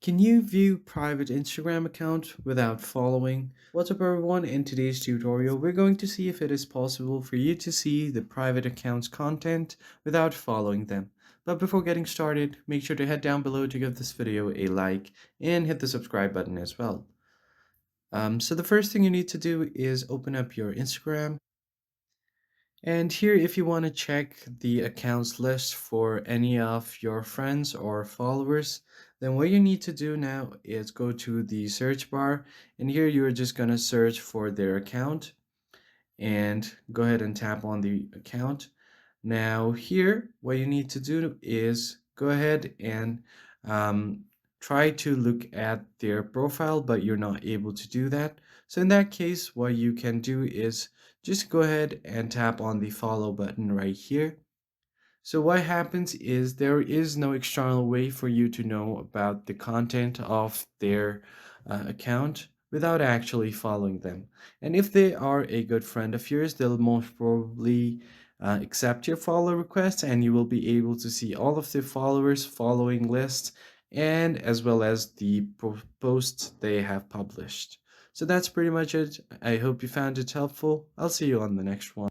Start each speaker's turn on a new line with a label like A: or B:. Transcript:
A: Can you view private Instagram account without following? What's up everyone? In today's tutorial, we're going to see if it is possible for you to see the private account's content without following them. But before getting started, make sure to head down below to give this video a like and hit the subscribe button as well. So the first thing you need to do is open up your Instagram. And here, if you want to check the accounts list for any of your friends or followers, then what you need to do now is go to the search bar. And here you're just going to search for their account and go ahead and tap on the account. Now here, what you need to do is go ahead and try to look at their profile, but you're not able to do that. So in that case, what you can do is just go ahead and tap on the follow button right here. So what happens is there is no external way for you to know about the content of their account without actually following them. And if they are a good friend of yours, they'll most probably accept your follow request and you will be able to see all of the followers following list and as well as the posts they have published. So that's pretty much it. I hope you found it helpful. I'll see you on the next one.